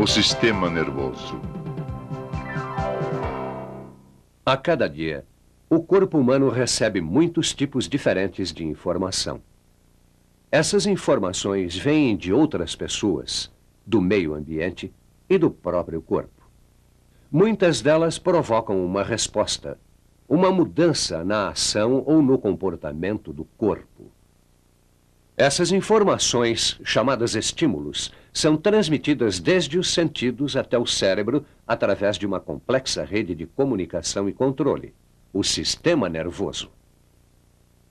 O sistema nervoso. A cada dia, o corpo humano recebe muitos tipos diferentes de informação. Essas informações vêm de outras pessoas, do meio ambiente e do próprio corpo. Muitas delas provocam uma resposta, uma mudança na ação ou no comportamento do corpo. Essas informações, chamadas estímulos, são transmitidas desde os sentidos até o cérebro através de uma complexa rede de comunicação e controle, o sistema nervoso.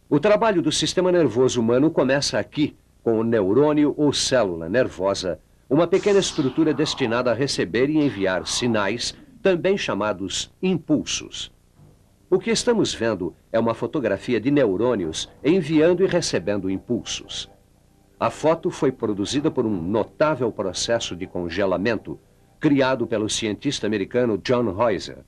O trabalho do sistema nervoso humano começa aqui, com o neurônio ou célula nervosa, uma pequena estrutura destinada a receber e enviar sinais, também chamados impulsos. O que estamos vendo é uma fotografia de neurônios enviando e recebendo impulsos. A foto foi produzida por um notável processo de congelamento, criado pelo cientista americano John Heuser.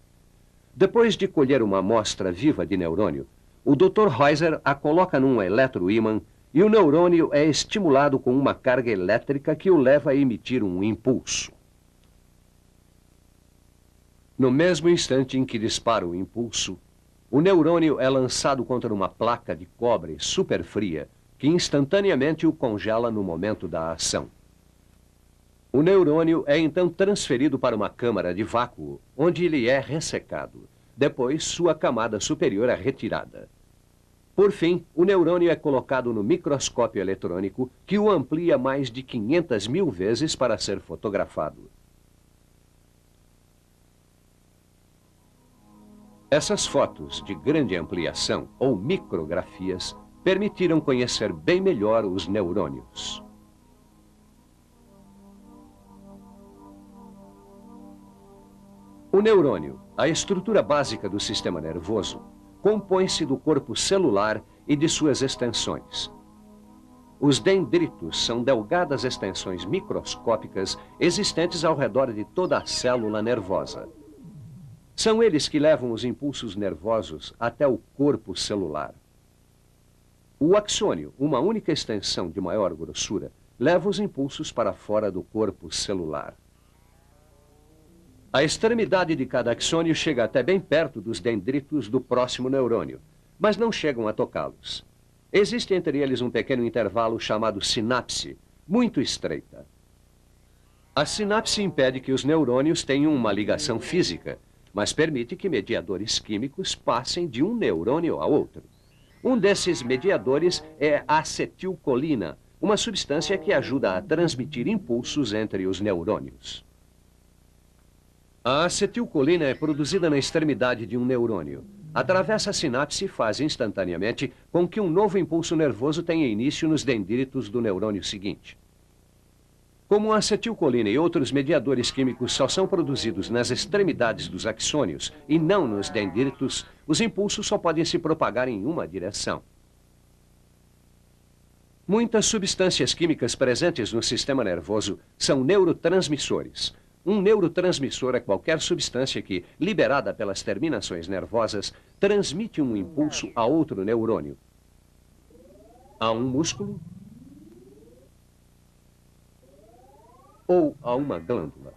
Depois de colher uma amostra viva de neurônio, o Dr. Heuser a coloca num eletroímã e o neurônio é estimulado com uma carga elétrica que o leva a emitir um impulso. No mesmo instante em que dispara o impulso, o neurônio é lançado contra uma placa de cobre superfria que instantaneamente o congela no momento da ação. O neurônio é então transferido para uma câmara de vácuo, onde ele é ressecado. Depois, sua camada superior é retirada. Por fim, o neurônio é colocado no microscópio eletrônico, que o amplia mais de 500.000 vezes para ser fotografado. Essas fotos de grande ampliação, ou micrografias, permitiram conhecer bem melhor os neurônios. O neurônio, a estrutura básica do sistema nervoso, compõe-se do corpo celular e de suas extensões. Os dendritos são delgadas extensões microscópicas existentes ao redor de toda a célula nervosa. São eles que levam os impulsos nervosos até o corpo celular. O axônio, uma única extensão de maior grossura, leva os impulsos para fora do corpo celular. A extremidade de cada axônio chega até bem perto dos dendritos do próximo neurônio, mas não chegam a tocá-los. Existe entre eles um pequeno intervalo chamado sinapse, muito estreita. A sinapse impede que os neurônios tenham uma ligação física, mas permite que mediadores químicos passem de um neurônio a outro. Um desses mediadores é a acetilcolina, uma substância que ajuda a transmitir impulsos entre os neurônios. A acetilcolina é produzida na extremidade de um neurônio. Atravessa a sinapse e faz instantaneamente com que um novo impulso nervoso tenha início nos dendritos do neurônio seguinte. Como a acetilcolina e outros mediadores químicos só são produzidos nas extremidades dos axônios e não nos dendritos, os impulsos só podem se propagar em uma direção. Muitas substâncias químicas presentes no sistema nervoso são neurotransmissores. Um neurotransmissor é qualquer substância que, liberada pelas terminações nervosas, transmite um impulso a outro neurônio, a um músculo ou a uma glândula.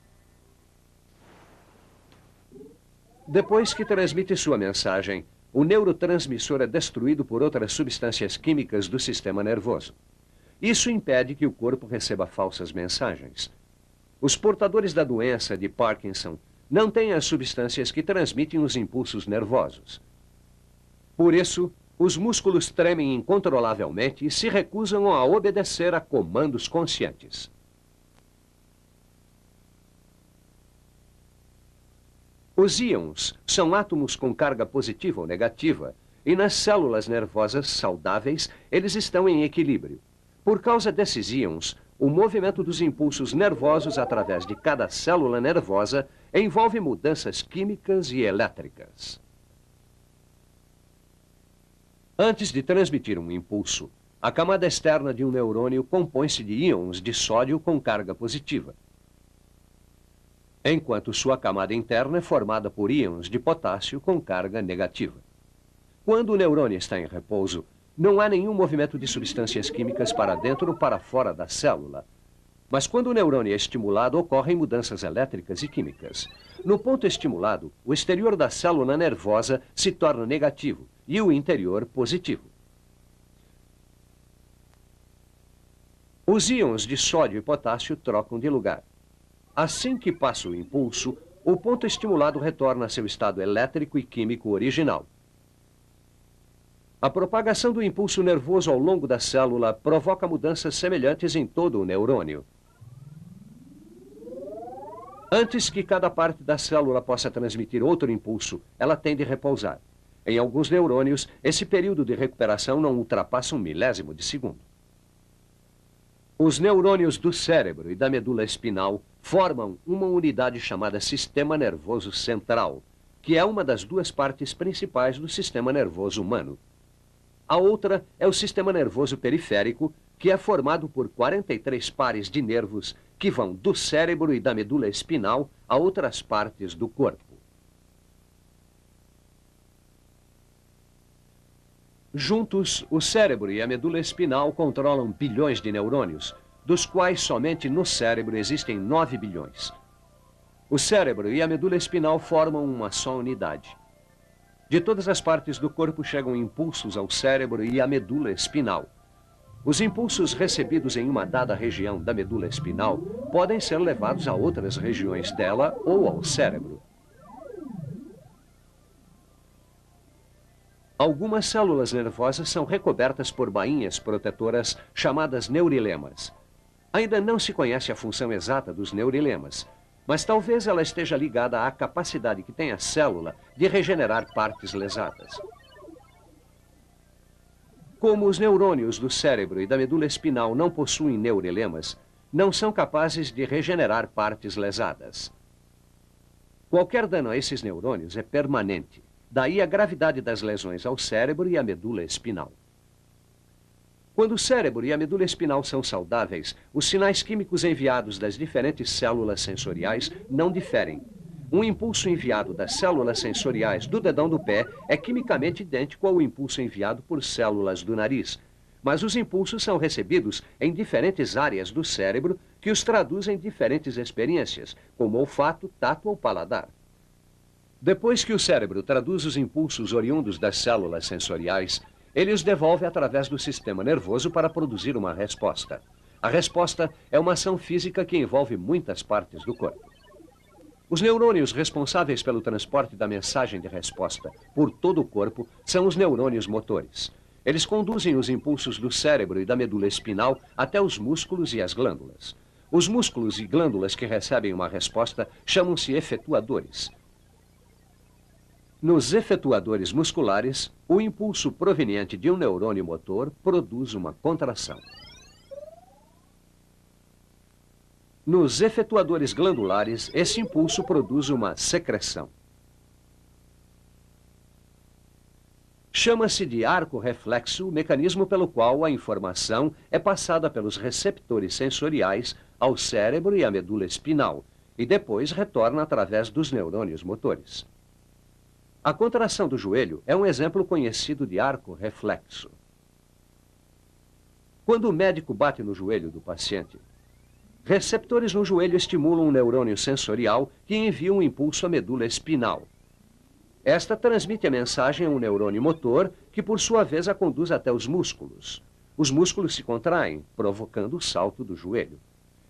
Depois que transmite sua mensagem, o neurotransmissor é destruído por outras substâncias químicas do sistema nervoso. Isso impede que o corpo receba falsas mensagens. Os portadores da doença de Parkinson não têm as substâncias que transmitem os impulsos nervosos. Por isso, os músculos tremem incontrolavelmente e se recusam a obedecer a comandos conscientes. Os íons são átomos com carga positiva ou negativa, e nas células nervosas saudáveis eles estão em equilíbrio. Por causa desses íons, o movimento dos impulsos nervosos através de cada célula nervosa envolve mudanças químicas e elétricas. Antes de transmitir um impulso, a camada externa de um neurônio compõe-se de íons de sódio com carga positiva, enquanto sua camada interna é formada por íons de potássio com carga negativa. Quando o neurônio está em repouso, não há nenhum movimento de substâncias químicas para dentro ou para fora da célula. Mas quando o neurônio é estimulado, ocorrem mudanças elétricas e químicas. No ponto estimulado, o exterior da célula nervosa se torna negativo e o interior positivo. Os íons de sódio e potássio trocam de lugar. Assim que passa o impulso, o ponto estimulado retorna a seu estado elétrico e químico original. A propagação do impulso nervoso ao longo da célula provoca mudanças semelhantes em todo o neurônio. Antes que cada parte da célula possa transmitir outro impulso, ela tem de repousar. Em alguns neurônios, esse período de recuperação não ultrapassa 1/1000 de segundo. Os neurônios do cérebro e da medula espinal formam uma unidade chamada sistema nervoso central, que é uma das duas partes principais do sistema nervoso humano. A outra é o sistema nervoso periférico, que é formado por 43 pares de nervos que vão do cérebro e da medula espinal a outras partes do corpo. Juntos, o cérebro e a medula espinal controlam bilhões de neurônios, dos quais somente no cérebro existem 9 bilhões. O cérebro e a medula espinal formam uma só unidade. De todas as partes do corpo chegam impulsos ao cérebro e à medula espinal. Os impulsos recebidos em uma dada região da medula espinal podem ser levados a outras regiões dela ou ao cérebro. Algumas células nervosas são recobertas por bainhas protetoras chamadas neurilemas. Ainda não se conhece a função exata dos neurilemas, mas talvez ela esteja ligada à capacidade que tem a célula de regenerar partes lesadas. Como os neurônios do cérebro e da medula espinal não possuem neurilemas, não são capazes de regenerar partes lesadas. Qualquer dano a esses neurônios é permanente, daí a gravidade das lesões ao cérebro e à medula espinal. Quando o cérebro e a medula espinal são saudáveis, os sinais químicos enviados das diferentes células sensoriais não diferem. Um impulso enviado das células sensoriais do dedão do pé é quimicamente idêntico ao impulso enviado por células do nariz, mas os impulsos são recebidos em diferentes áreas do cérebro que os traduzem em diferentes experiências, como olfato, tato ou paladar. Depois que o cérebro traduz os impulsos oriundos das células sensoriais, ele os devolve através do sistema nervoso para produzir uma resposta. A resposta é uma ação física que envolve muitas partes do corpo. Os neurônios responsáveis pelo transporte da mensagem de resposta por todo o corpo são os neurônios motores. Eles conduzem os impulsos do cérebro e da medula espinal até os músculos e as glândulas. Os músculos e glândulas que recebem uma resposta chamam-se efetuadores. Nos efetuadores musculares, o impulso proveniente de um neurônio motor produz uma contração. Nos efetuadores glandulares, esse impulso produz uma secreção. Chama-se de arco reflexo o mecanismo pelo qual a informação é passada pelos receptores sensoriais ao cérebro e à medula espinal, e depois retorna através dos neurônios motores. A contração do joelho é um exemplo conhecido de arco reflexo. Quando o médico bate no joelho do paciente, receptores no joelho estimulam um neurônio sensorial que envia um impulso à medula espinal. Esta transmite a mensagem a um neurônio motor que, por sua vez, a conduz até os músculos. Os músculos se contraem, provocando o salto do joelho.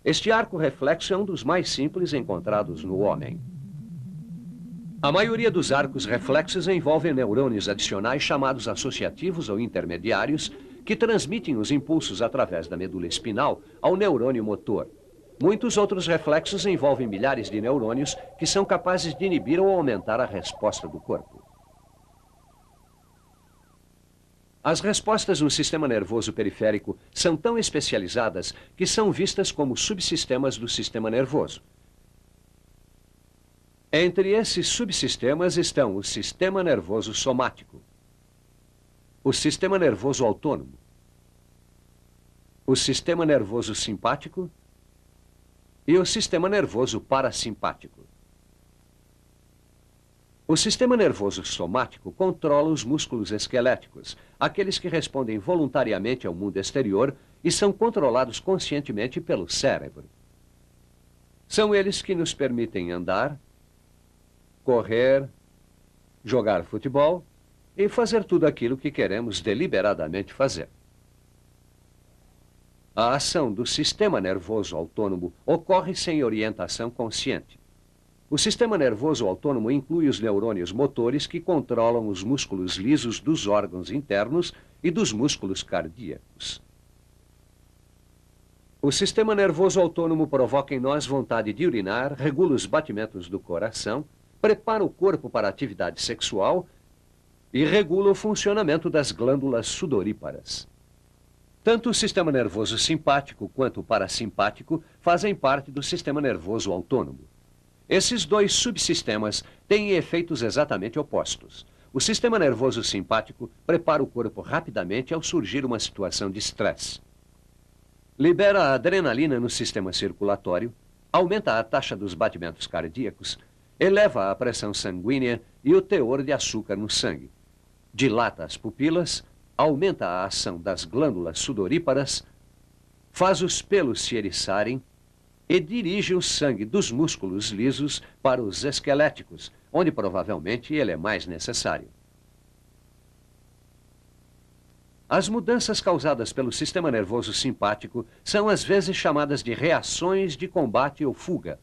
Este arco reflexo é um dos mais simples encontrados no homem. A maioria dos arcos reflexos envolvem neurônios adicionais chamados associativos ou intermediários que transmitem os impulsos através da medula espinal ao neurônio motor. Muitos outros reflexos envolvem milhares de neurônios que são capazes de inibir ou aumentar a resposta do corpo. As respostas no sistema nervoso periférico são tão especializadas que são vistas como subsistemas do sistema nervoso. Entre esses subsistemas estão o sistema nervoso somático, o sistema nervoso autônomo, o sistema nervoso simpático e o sistema nervoso parasimpático. O sistema nervoso somático controla os músculos esqueléticos, aqueles que respondem voluntariamente ao mundo exterior e são controlados conscientemente pelo cérebro. São eles que nos permitem andar, correr, jogar futebol e fazer tudo aquilo que queremos deliberadamente fazer. A ação do sistema nervoso autônomo ocorre sem orientação consciente. O sistema nervoso autônomo inclui os neurônios motores que controlam os músculos lisos dos órgãos internos e dos músculos cardíacos. O sistema nervoso autônomo provoca em nós vontade de urinar, regula os batimentos do coração, prepara o corpo para a atividade sexual e regula o funcionamento das glândulas sudoríparas. Tanto o sistema nervoso simpático quanto o parasimpático fazem parte do sistema nervoso autônomo. Esses dois subsistemas têm efeitos exatamente opostos. O sistema nervoso simpático prepara o corpo rapidamente ao surgir uma situação de estresse. Libera a adrenalina no sistema circulatório, aumenta a taxa dos batimentos cardíacos, eleva a pressão sanguínea e o teor de açúcar no sangue. Dilata as pupilas, aumenta a ação das glândulas sudoríparas, faz os pelos se eriçarem e dirige o sangue dos músculos lisos para os esqueléticos, onde provavelmente ele é mais necessário. As mudanças causadas pelo sistema nervoso simpático são às vezes chamadas de reações de combate ou fuga.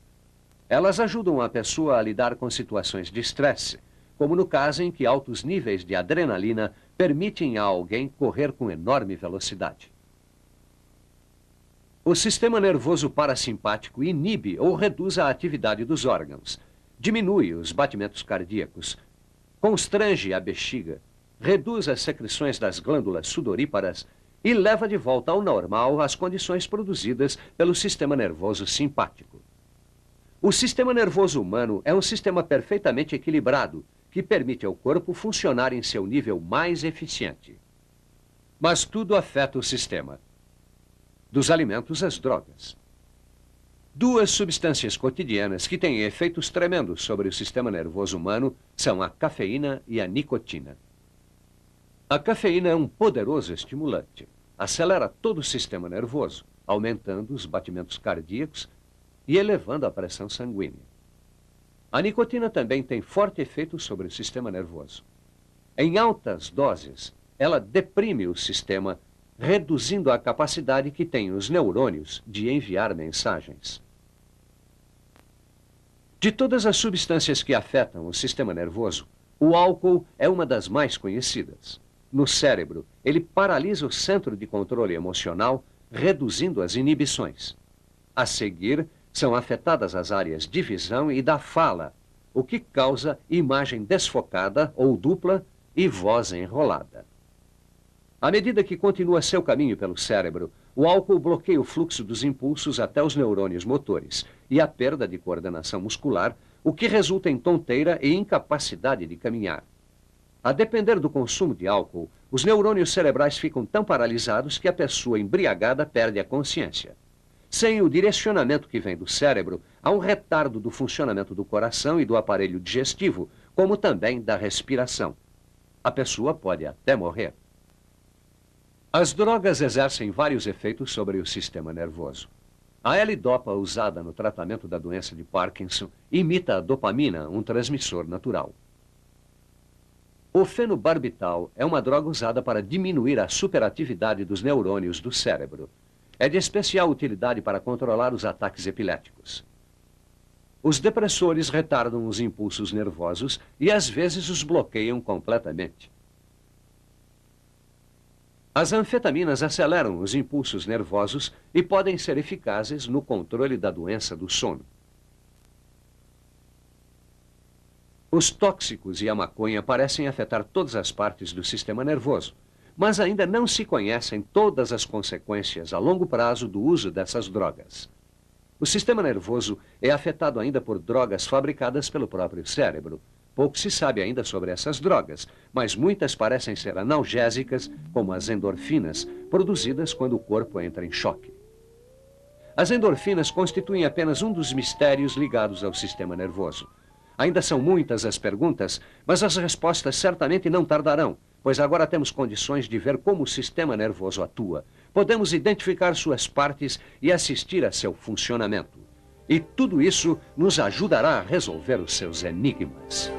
Elas ajudam a pessoa a lidar com situações de estresse, como no caso em que altos níveis de adrenalina permitem a alguém correr com enorme velocidade. O sistema nervoso parasimpático inibe ou reduz a atividade dos órgãos, diminui os batimentos cardíacos, constrange a bexiga, reduz as secreções das glândulas sudoríparas e leva de volta ao normal as condições produzidas pelo sistema nervoso simpático. O sistema nervoso humano é um sistema perfeitamente equilibrado, que permite ao corpo funcionar em seu nível mais eficiente. Mas tudo afeta o sistema. Dos alimentos às drogas. Duas substâncias cotidianas que têm efeitos tremendos sobre o sistema nervoso humano são a cafeína e a nicotina. A cafeína é um poderoso estimulante. Acelera todo o sistema nervoso, aumentando os batimentos cardíacos e elevando a pressão sanguínea. A nicotina também tem forte efeito sobre o sistema nervoso. Em altas doses, ela deprime o sistema, reduzindo a capacidade que têm os neurônios de enviar mensagens. De todas as substâncias que afetam o sistema nervoso, o álcool é uma das mais conhecidas. No cérebro, ele paralisa o centro de controle emocional, reduzindo as inibições. A seguir, são afetadas as áreas de visão e da fala, o que causa imagem desfocada ou dupla e voz enrolada. À medida que continua seu caminho pelo cérebro, o álcool bloqueia o fluxo dos impulsos até os neurônios motores e a perda de coordenação muscular, o que resulta em tonteira e incapacidade de caminhar. A depender do consumo de álcool, os neurônios cerebrais ficam tão paralisados que a pessoa embriagada perde a consciência. Sem o direcionamento que vem do cérebro, há um retardo do funcionamento do coração e do aparelho digestivo, como também da respiração. A pessoa pode até morrer. As drogas exercem vários efeitos sobre o sistema nervoso. A L-Dopa usada no tratamento da doença de Parkinson imita a dopamina, um transmissor natural. O fenobarbital é uma droga usada para diminuir a superatividade dos neurônios do cérebro. É de especial utilidade para controlar os ataques epiléticos. Os depressores retardam os impulsos nervosos e às vezes os bloqueiam completamente. As anfetaminas aceleram os impulsos nervosos e podem ser eficazes no controle da doença do sono. Os tóxicos e a maconha parecem afetar todas as partes do sistema nervoso, mas ainda não se conhecem todas as consequências a longo prazo do uso dessas drogas. O sistema nervoso é afetado ainda por drogas fabricadas pelo próprio cérebro. Pouco se sabe ainda sobre essas drogas, mas muitas parecem ser analgésicas, como as endorfinas, produzidas quando o corpo entra em choque. As endorfinas constituem apenas um dos mistérios ligados ao sistema nervoso. Ainda são muitas as perguntas, mas as respostas certamente não tardarão, pois agora temos condições de ver como o sistema nervoso atua, podemos identificar suas partes e assistir a seu funcionamento. E tudo isso nos ajudará a resolver os seus enigmas.